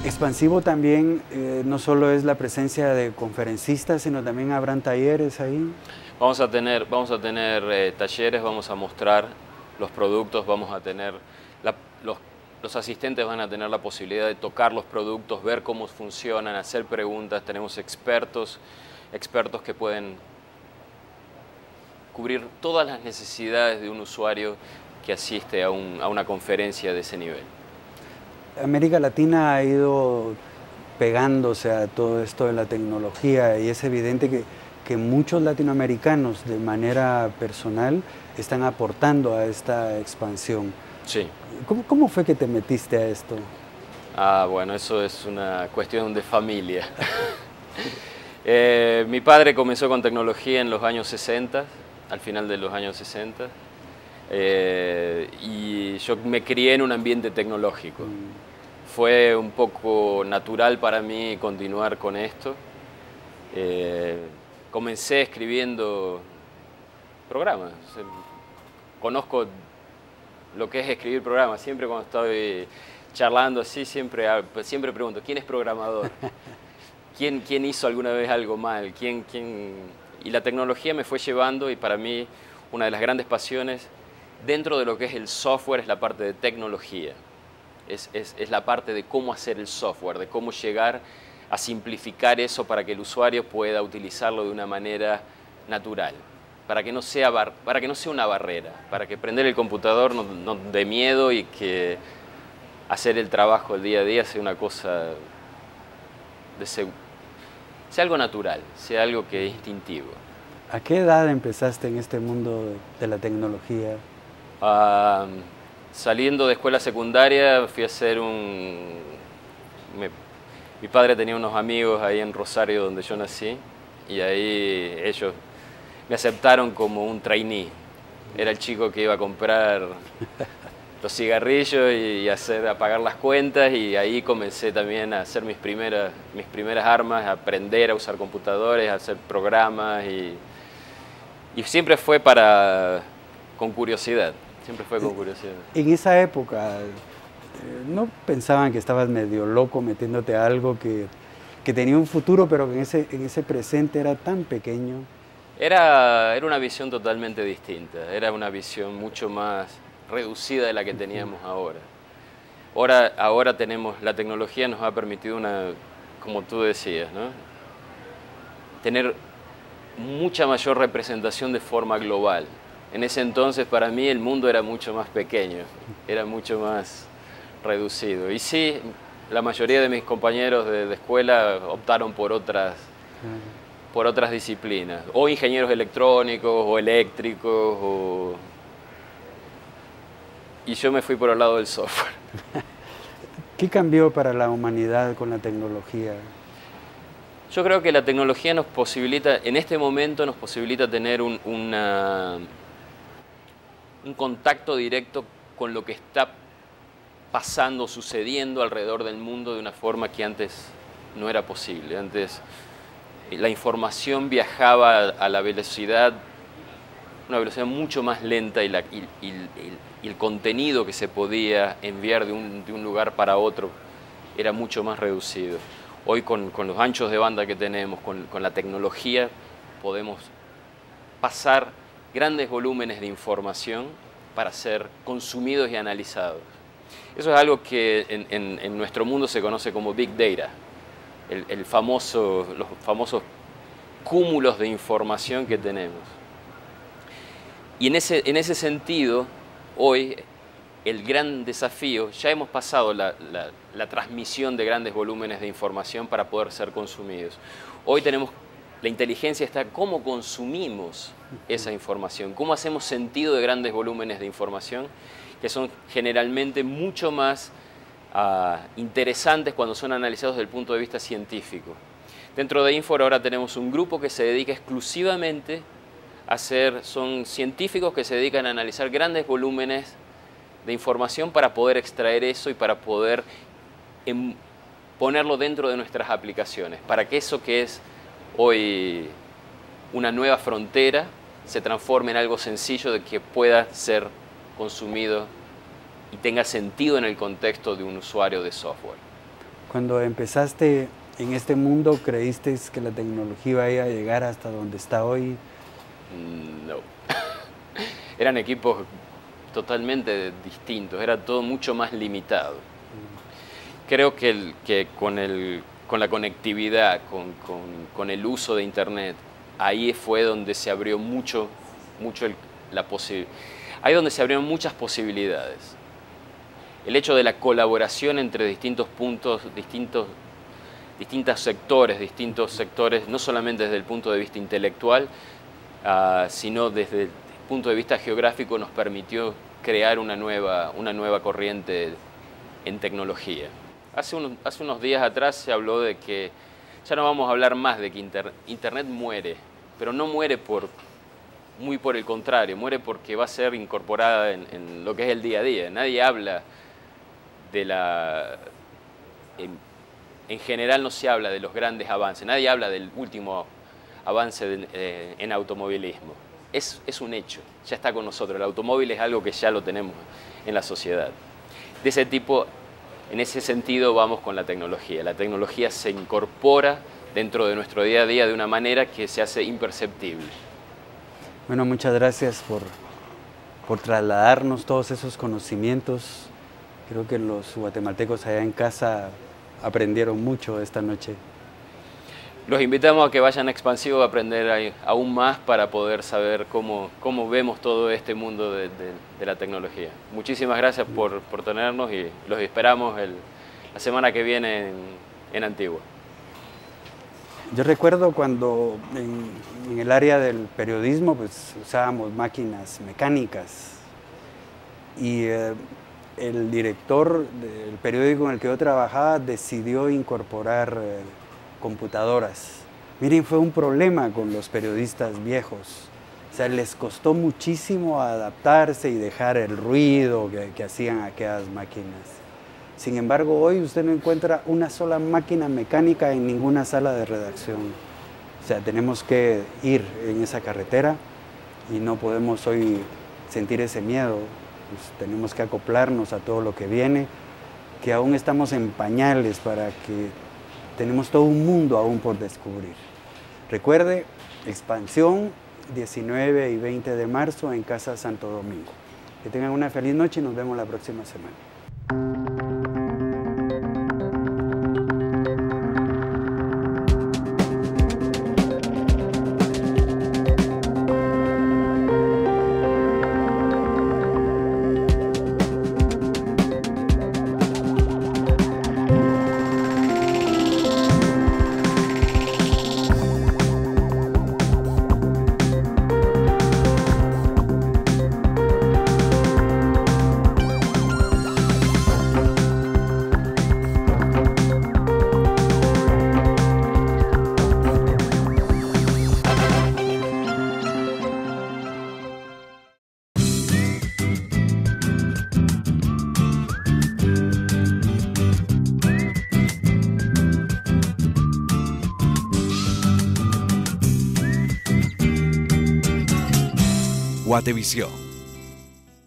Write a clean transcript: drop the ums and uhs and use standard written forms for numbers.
Expansivo también no solo es la presencia de conferencistas, sino también habrán talleres ahí. Vamos a tener talleres, vamos a mostrar los productos, vamos a tener, los asistentes van a tener la posibilidad de tocar los productos, ver cómo funcionan, hacer preguntas. Tenemos expertos que pueden cubrir todas las necesidades de un usuario que asiste a una conferencia de ese nivel. América Latina ha ido pegándose a todo esto de la tecnología y es evidente que muchos latinoamericanos de manera personal están aportando a esta expansión. Sí. ¿Cómo fue que te metiste a esto? Bueno, eso es una cuestión de familia. Mi padre comenzó con tecnología en los años 60, al final de los años 60, y yo me crié en un ambiente tecnológico. Fue un poco natural para mí continuar con esto. Comencé escribiendo programas. Conozco lo que es escribir programas. Siempre cuando estoy charlando así, siempre pregunto, ¿quién es programador? ¿Quién hizo alguna vez algo mal? Y la tecnología me fue llevando, y para mí una de las grandes pasiones dentro de lo que es el software es la parte de tecnología. Es la parte de cómo hacer el software, de cómo llegar a simplificar eso para que el usuario pueda utilizarlo de una manera natural, para que no sea una barrera, para que prender el computador no dé miedo y que hacer el trabajo el día a día sea una cosa, sea algo natural, sea algo que es instintivo. ¿A qué edad empezaste en este mundo de la tecnología? Saliendo de escuela secundaria fui a hacer mi padre tenía unos amigos ahí en Rosario donde yo nací, y ahí ellos me aceptaron como un trainee. Era el chico que iba a comprar los cigarrillos y a pagar las cuentas, y ahí comencé también a hacer mis primeras armas, a aprender a usar computadores, a hacer programas, y siempre fue con curiosidad. Siempre fue con curiosidad. En esa época, ¿no pensaban que estabas medio loco metiéndote a algo que tenía un futuro, pero que en ese presente era tan pequeño? Era una visión totalmente distinta. Era una visión mucho más reducida de la que teníamos ahora. Ahora la tecnología nos ha permitido como tú decías, ¿no? Tener mucha mayor representación de forma global. En ese entonces, para mí, el mundo era mucho más pequeño, era mucho más reducido. Y sí, la mayoría de mis compañeros de escuela optaron por otras disciplinas, o ingenieros electrónicos, o eléctricos, y yo me fui por el lado del software. ¿Qué cambió para la humanidad con la tecnología? Yo creo que la tecnología en este momento nos posibilita tener un contacto directo con lo que está pasando, sucediendo alrededor del mundo de una forma que antes no era posible. Antes la información viajaba a una velocidad mucho más lenta, y el contenido que se podía enviar de un lugar para otro era mucho más reducido. Hoy con los anchos de banda que tenemos, con la tecnología, podemos pasar grandes volúmenes de información para ser consumidos y analizados. Eso es algo que en nuestro mundo se conoce como Big Data, los famosos cúmulos de información que tenemos. Y en ese sentido, hoy el gran desafío, ya hemos pasado la transmisión de grandes volúmenes de información para poder ser consumidos. Hoy la inteligencia está en cómo consumimos esa información, cómo hacemos sentido de grandes volúmenes de información, que son generalmente mucho más interesantes cuando son analizados desde el punto de vista científico. Dentro de Infor ahora tenemos un grupo que se dedica exclusivamente son científicos que se dedican a analizar grandes volúmenes de información para poder extraer eso y para poder ponerlo dentro de nuestras aplicaciones, para que eso que es hoy una nueva frontera se transforme en algo sencillo de que pueda ser consumido y tenga sentido en el contexto de un usuario de software. Cuando empezaste en este mundo, ¿creíste que la tecnología iba a llegar hasta donde está hoy? No. Eran equipos totalmente distintos, era todo mucho más limitado. Creo que con la conectividad, con el uso de Internet, ahí fue donde se abrió ahí donde se abrieron muchas posibilidades. El hecho de la colaboración entre distintos puntos, distintos sectores, no solamente desde el punto de vista intelectual, sino desde el punto de vista geográfico, nos permitió crear una nueva corriente en tecnología. Hace unos días atrás se habló de que ya no vamos a hablar más de que Internet muere, pero no muere muy por el contrario, muere porque va a ser incorporada en lo que es el día a día. Nadie habla en general no se habla de los grandes avances, nadie habla del último avance en automovilismo. Es un hecho, ya está con nosotros. El automóvil es algo que ya lo tenemos en la sociedad. De ese tipo, en ese sentido vamos con la tecnología. La tecnología se incorpora dentro de nuestro día a día de una manera que se hace imperceptible. Bueno, muchas gracias por trasladarnos todos esos conocimientos. Creo que los guatemaltecos allá en casa aprendieron mucho esta noche. Los invitamos a que vayan a Expansivo a aprender aún más para poder saber cómo vemos todo este mundo de la tecnología. Muchísimas gracias por tenernos y los esperamos la semana que viene en Antigua. Yo recuerdo cuando en el área del periodismo pues usábamos máquinas mecánicas y el director del periódico en el que yo trabajaba decidió incorporar computadoras. Miren, fue un problema con los periodistas viejos. O sea, les costó muchísimo adaptarse y dejar el ruido que hacían aquellas máquinas. Sin embargo, hoy usted no encuentra una sola máquina mecánica en ninguna sala de redacción. O sea, tenemos que ir en esa carretera y no podemos hoy sentir ese miedo. Pues tenemos que acoplarnos a todo lo que viene, que aún estamos en pañales para que tenemos todo un mundo aún por descubrir. Recuerde, Expansión, 19 y 20 de marzo en Casa Santo Domingo. Que tengan una feliz noche y nos vemos la próxima semana. Guatevisión.